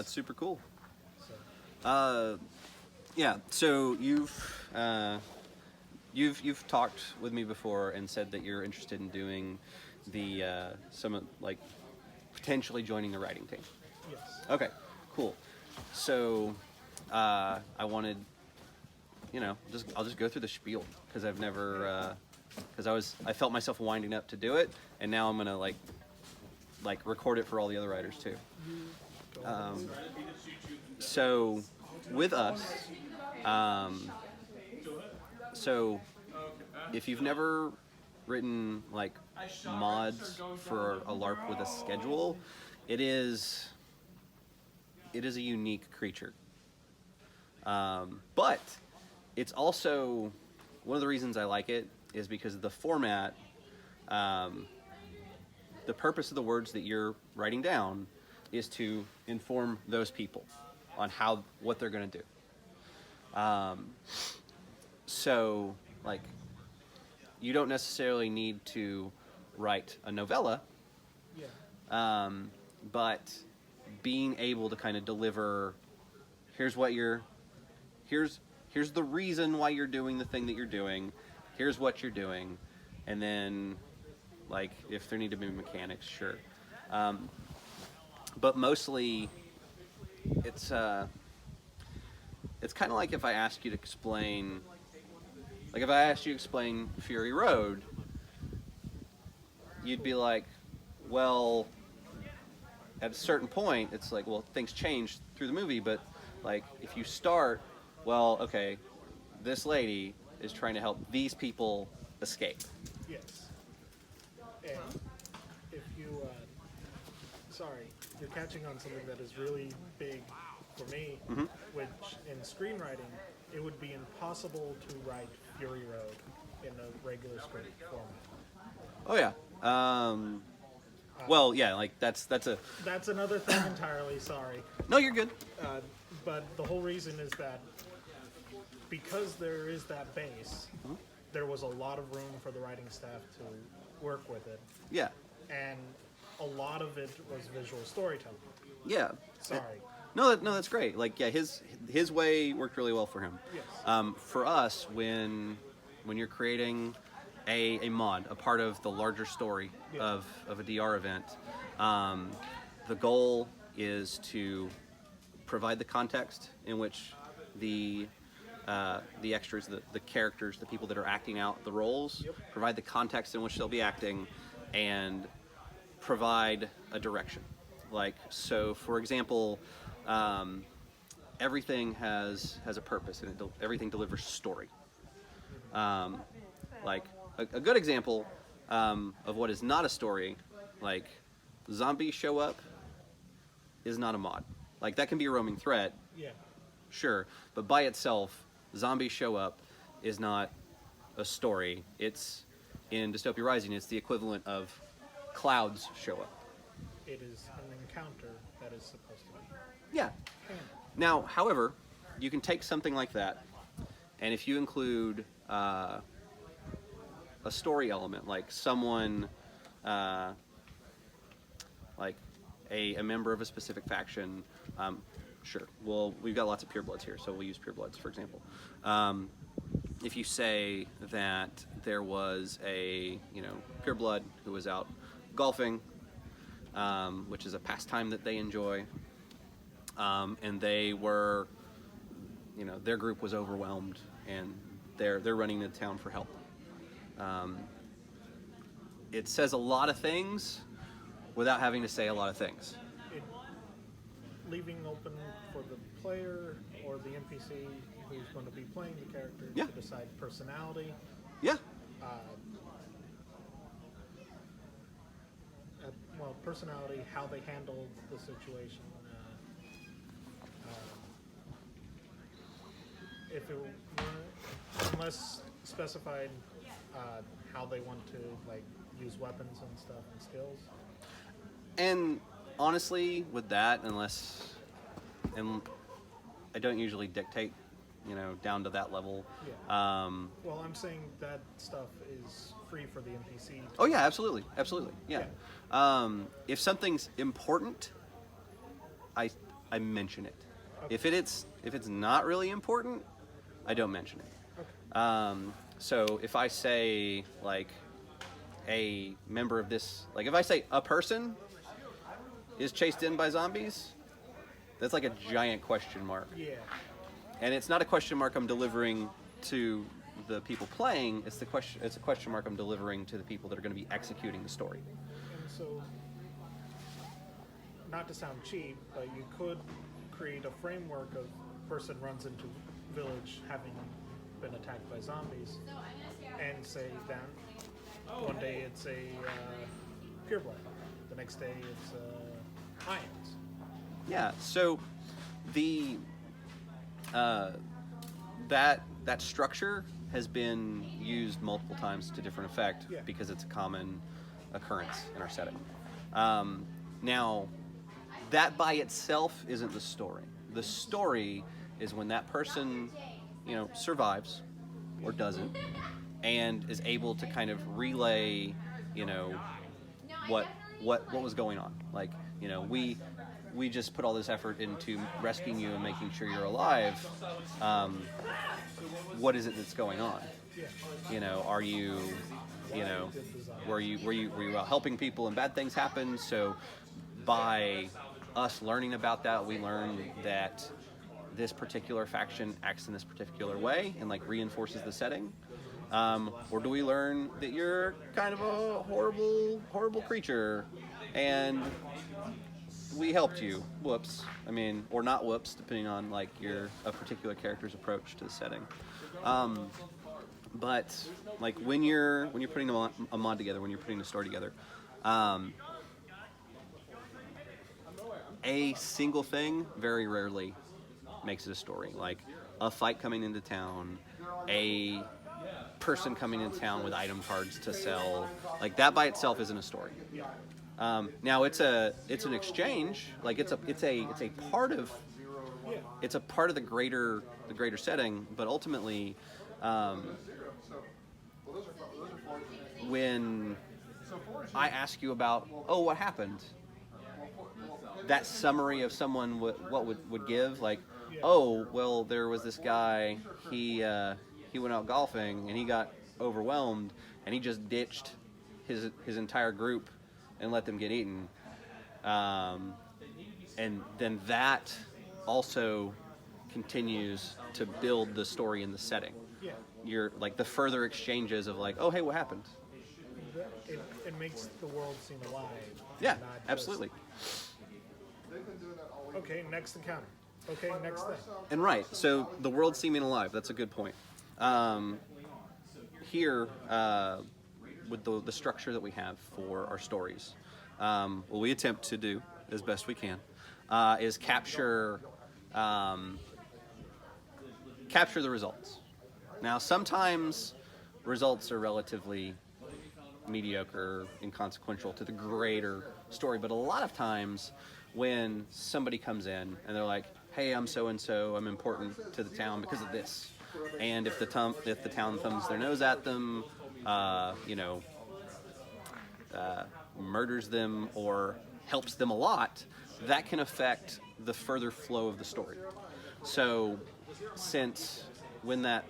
That's super cool. So, Yeah. So you've talked with me before and said that you're interested in doing the some like potentially joining the writing team. yes. Okay. Cool. So I wanted, I'll just go through the spiel because I've never because I felt myself winding up to do it, and now I'm gonna like record it for all the other writers too. So with us, so if you've never written like mods for a LARP with a schedule, it is a unique creature. But it's also one of the reasons I like it is because of the format. The purpose of the words that you're writing down is to inform those people on what they're going to do. So, like, you don't necessarily need to write a novella, Yeah. but being able to kind of deliver, here's the reason why you're doing the thing that you're doing, here's what you're doing, and then, like, if there need to be mechanics, sure. But mostly, it's kind of like if I asked you to explain, Fury Road, you'd be like, well, at a certain point, it's like, well, things change through the movie, but like if you start, well, okay, this lady is trying to help these people escape. Yes. And if you, sorry, you're catching on something that is really big for me, Mm-hmm. which in screenwriting, it would be impossible to write Fury Road in a regular script format. Oh yeah. Well, yeah, like that's a. That's another thing entirely, sorry. No, you're good. But the whole reason is that because there is that base, there was a lot of room for the writing staff to work with it. Yeah. And a lot of it was visual storytelling. Yeah. Sorry. No, that's great. Like, yeah, his way worked really well for him. Yes. For us, when you're creating a mod, a part of the larger story of a DR event, the goal is to provide the context in which the extras, the characters, the people that are acting out the roles, provide the context in which they'll be acting, and provide a direction. Like, so for example, everything has a purpose, and everything delivers story. Like a good example of what is not a story, like zombies show up, is not a mod. Like, that can be a roaming threat, Yeah. sure, but by itself, zombies show up is not a story. It's, in Dystopia Rising, it's the equivalent of clouds show up. It is an encounter that is supposed to be. Yeah. Now, however, you can take something like that, and if you include a story element, like someone, like a member of a specific faction, sure. Well, we've got lots of purebloods here, so we'll use purebloods, for example. If you say that there was a pureblood who was out golfing, which is a pastime that they enjoy, and they were, their group was overwhelmed, and they're running the town for help. It says a lot of things without having to say a lot of things. Leaving open for the player or the NPC who's going to be playing the character Yeah. to decide personality. Yeah. Well, personality, how they handled the situation. If it were, unless specified, how they want to use weapons and stuff and skills. And honestly, with that, and I don't usually dictate, down to that level. Yeah. Well, I'm saying that stuff is free for the NPC. Oh yeah, absolutely, absolutely, yeah. If something's important, I mention it. If it's not really important, I don't mention it. So if I say like a member of this, like if I say a person is chased in by zombies, that's like a giant question mark. Yeah. And it's not a question mark I'm delivering to the people playing. It's a question mark I'm delivering to the people that are going to be executing the story. And so, not to sound cheap, but you could create a framework of person runs into village having been attacked by zombies, and say then one day it's a pureblood, the next day it's ions. Yeah. So the that structure has been used multiple times to different effect because it's a common occurrence in our setting. Now, that by itself isn't the story. The story is when that person, survives or doesn't, and is able to kind of relay, what was going on. Like, we just put all this effort into rescuing you and making sure you're alive. What is it that's going on? Are you, were you out helping people and bad things happen? So by us learning about that, we learn that this particular faction acts in this particular way and like reinforces the setting. Or do we learn that you're kind of a horrible creature and we helped you? Whoops. I mean, or not whoops, depending on like a particular character's approach to the setting. But like when you're putting a mod together, when you're putting a story together, a single thing very rarely makes it a story. Like a fight coming into town, a person coming into town with item cards to sell, like that by itself isn't a story. Now it's an exchange, like it's a part of the greater setting, but ultimately, when I ask you about what happened, that summary of someone what would give, like, oh well, there was this guy, he went out golfing and he got overwhelmed and he just ditched his entire group and let them get eaten, and then that also continues to build the story in the setting. You're like the further exchanges of like, oh hey, what happened? It makes the world seem alive. Yeah, absolutely. Okay, next encounter. Okay, next thing. And right, so the world seeming alive, that's a good point. Here, with the structure that we have for our stories, what we attempt to do as best we can is capture the results. Now, sometimes results are relatively mediocre, inconsequential to the greater story, but a lot of times when somebody comes in and they're like, hey, I'm so-and-so, I'm important to the town because of this, and if the town thumbs their nose at them, murders them or helps them a lot, that can affect the further flow of the story. So since when that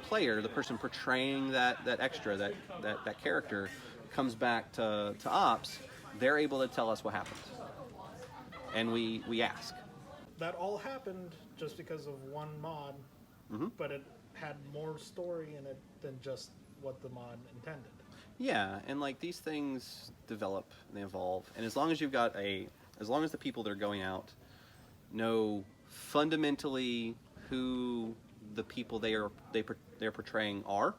player, the person portraying that extra, that character, comes back to Ops, they're able to tell us what happened. And we ask. That all happened just because of one mod, but it had more story in it than just what the mod intended. Yeah, and like these things develop, they evolve, and as long as the people that are going out know fundamentally who the people they're portraying are,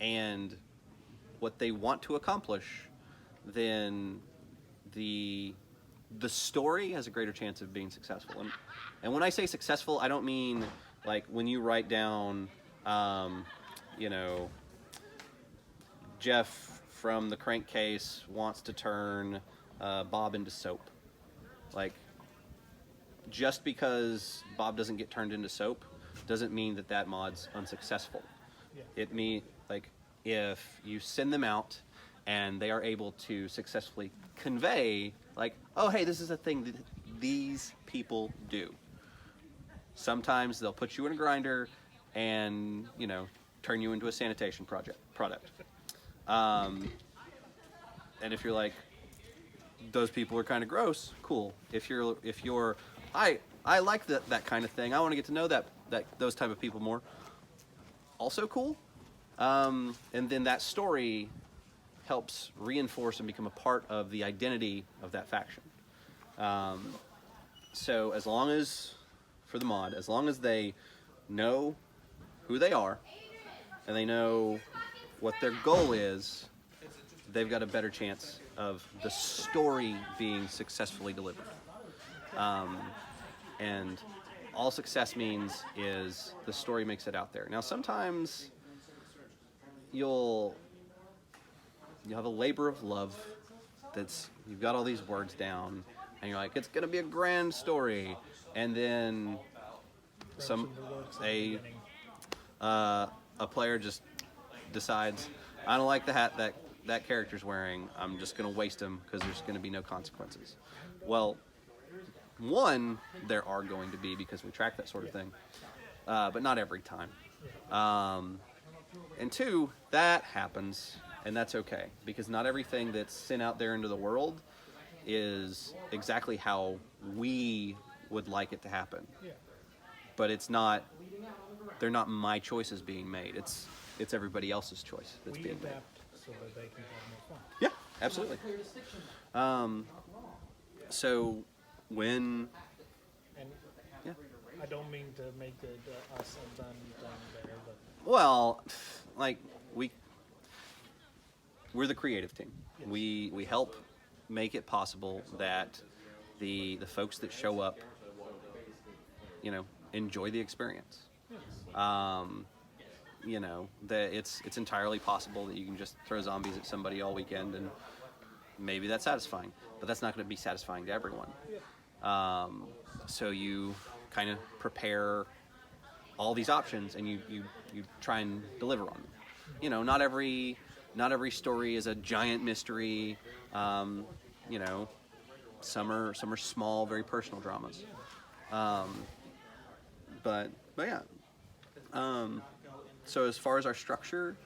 and what they want to accomplish, then the story has a greater chance of being successful. And when I say successful, I don't mean like when you write down, Jeff from the crankcase wants to turn Bob into soap. Like, just because Bob doesn't get turned into soap doesn't mean that mod's unsuccessful. It means, like, if you send them out and they are able to successfully convey Like, oh, hey, this is a thing that these people do. Sometimes they'll put you in a grinder and, you know, turn you into a sanitation product. And if you're like, those people are kind of gross, cool. If you're I like that kind of thing. I want to get to know those type of people more. Also cool. And then that story helps reinforce and become a part of the identity of that faction. So as long as, for the mod, as long as they know who they are and they know what their goal is, they've got a better chance of the story being successfully delivered. And all success means is the story makes it out there. Now sometimes you'll have a labor of love that's, you've got all these words down and you're like, it's gonna be a grand story, and then a player just decides, I don't like the hat that character's wearing, I'm just gonna waste him because there's gonna be no consequences. Well, one, there are going to be, because we track that sort of thing, but not every time. And two, that happens, and that's okay, because not everything that's sent out there into the world is exactly how we would like it to happen. But it's not, they're not my choices being made. It's everybody else's choice that's being made. So that they can have more fun. Yeah, absolutely. So when, And yeah. I don't mean to make it us and done there, but Well, like we're the creative team. Yes. We help make it possible that the folks that show up, you know, enjoy the experience. You know, that it's entirely possible that you can just throw zombies at somebody all weekend and maybe that's satisfying, but that's not going to be satisfying to everyone. So you kind of prepare all these options and you try and deliver on them. You know, not every story is a giant mystery. You know, some are small, very personal dramas. But yeah. So as far as our structure,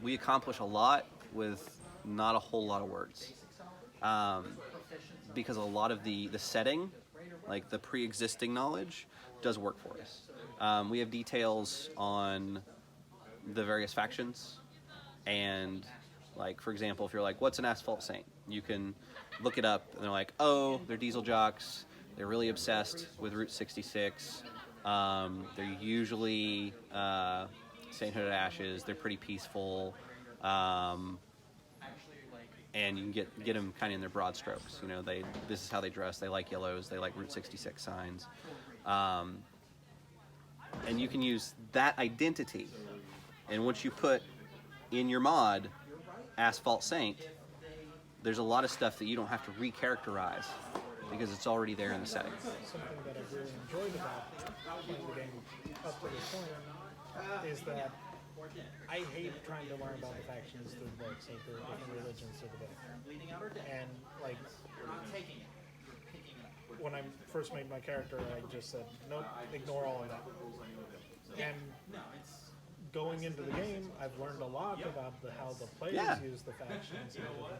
we accomplish a lot with not a whole lot of words. Because a lot of the setting, like the pre-existing knowledge, does work for us. We have details on the various factions, and like, for example, if you're like, what's an Asphalt Saint? You can look it up, and they're like, oh, they're diesel jocks, they're really obsessed with Route 66, they're usually Sainthood of Ashes, they're pretty peaceful, and you can get them kind of in their broad strokes. You know, this is how they dress, they like yellows, they like Route 66 signs. And you can use that identity, and once you put in your mod Asphalt Saint, there's a lot of stuff that you don't have to recharacterize because it's already there in the setting. something that I've really enjoyed about playing the game up to this point is that I hate trying to learn about the factions through books, like the different religions through the book. And like, when I first made my character, I just said, nope, ignore all of that. And going into the game, I've learned a lot about how the players use the factions and everything.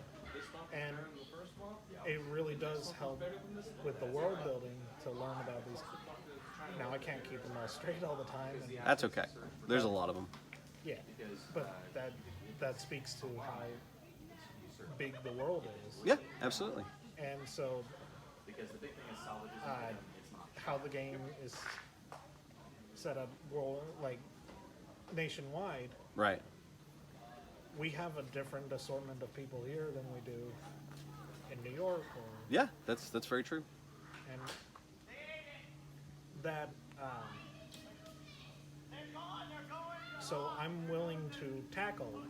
And it really does help with the world building to learn about these. Now I can't keep them all straight all the time. And That's okay. There's a lot of them. yeah, but that speaks to how big the world is. Yeah, absolutely. And so, how the game is set up, like nationwide, Right. we have a different assortment of people here than we do in New York, or Yeah, that's very true. and that. So I'm willing to tackle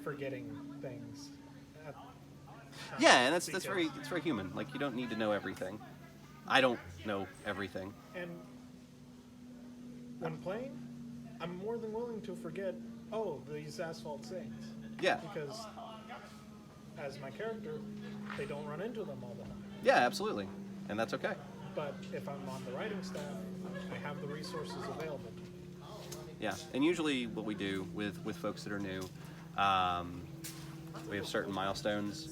forgetting things. Yeah, and that's very human. Like, you don't need to know everything. I don't know everything. And when playing, I'm more than willing to forget, oh, these Asphalt Saints. Yeah. Because as my character, they don't run into them all the time. Yeah, absolutely, and that's okay. But if I'm on the writing staff, I have the resources available. Yeah, and usually what we do with folks that are new, um, we have certain milestones,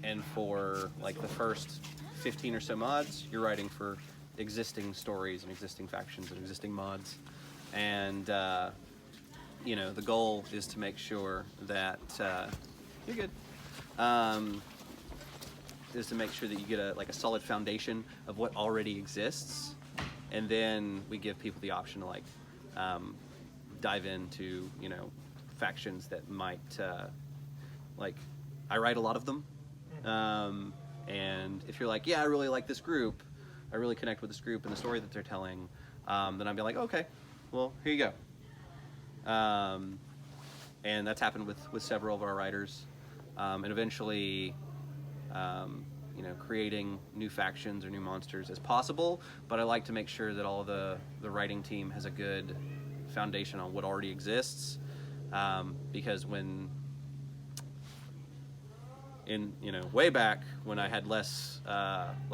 and for like the first 15 or so mods, you're writing for existing stories and existing factions and existing mods, and the goal is to make sure that you're good. Is to make sure that you get a solid foundation of what already exists, and then we give people the option to dive into factions that might I write a lot of them, and if you're like, yeah, I really like this group, I really connect with this group and the story that they're telling, then I'd be like, okay, well, here you go. And that's happened with several of our writers, and eventually creating new factions or new monsters as possible, but I like to make sure that all the writing team has a good foundation on what already exists, because when way back when I had less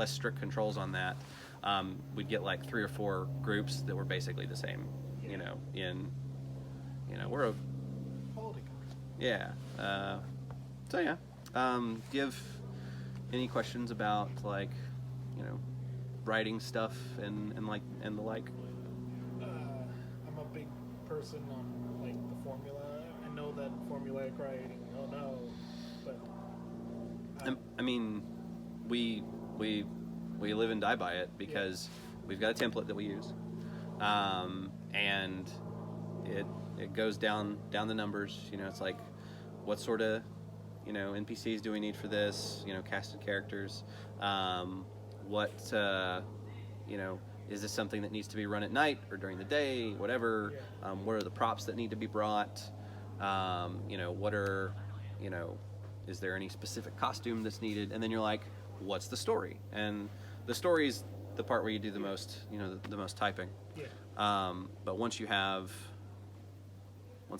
strict controls on that, we'd get like 3 or 4 groups that were basically the same, we're a Quality. yeah. So yeah, do you have any questions about writing stuff and the like? I'm a big person on like the formula. I know that formulaic writing. Oh no, but I mean, we live and die by it because we've got a template that we use, and it goes down the numbers. It's like, what sort of NPCs do we need for this? Casted characters. What is this something that needs to be run at night or during the day? Whatever. What are the props that need to be brought? What are is there any specific costume that's needed? And then you're like, what's the story? And the story is the part where you do the most, the most typing. yeah, But once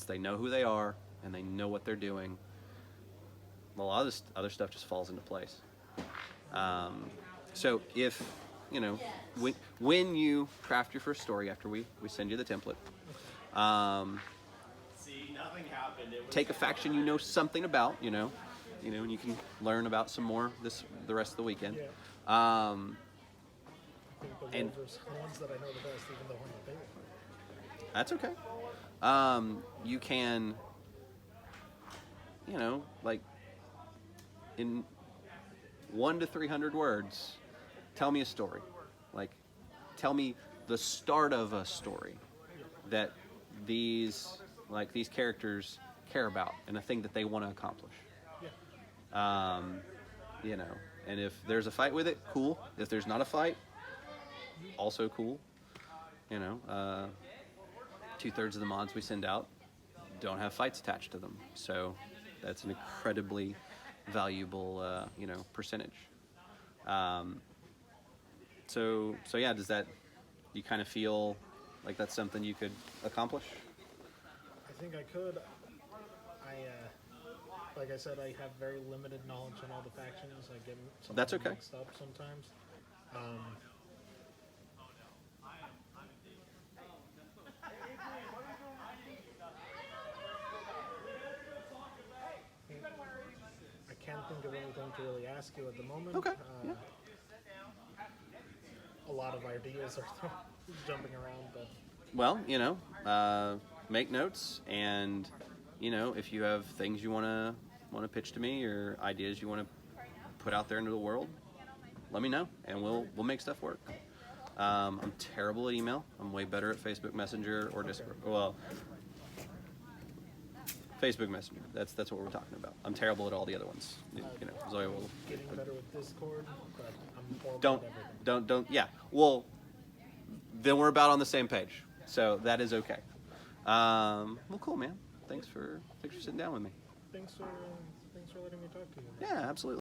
they know who they are and they know what they're doing, a lot of this other stuff just falls into place. So if, when you craft your first story after we send you the template, take a faction you know something about, and you can learn about some more the rest of the weekend. yeah. I think the And Rovers are the ones that I know the best, even though I'm not there. that's okay. You can, in 1 to 300 words, tell me a story. Tell me the start of a story that these characters care about and a thing that they want to accomplish. Yeah. And if there's a fight with it, cool. If there's not a fight, also cool. 2/3 of the mods we send out don't have fights attached to them, so that's an incredibly valuable, percentage. So yeah, does that, you kind of feel like that's something you could accomplish? I think I could. Like I said, I have very limited knowledge on all the factions. I get something That's okay. mixed up sometimes. I can't think of anything to really ask you at the moment. Okay. Yeah. A lot of ideas are jumping around, but Well, make notes, and if you have things you want to pitch to me or ideas you want to put out there into the world, let me know, and we'll make stuff work. I'm terrible at email. I'm way better at Facebook Messenger or Discord. Well, Facebook Messenger. That's what we're talking about. I'm terrible at all the other ones. Zoe will. getting better with Discord, but I'm horrible at everything. Don't. Yeah. Well, then we're about on the same page. So that is okay. Well, cool, man. Thanks for sitting down with me. Thanks for letting me talk to you. Yeah, absolutely.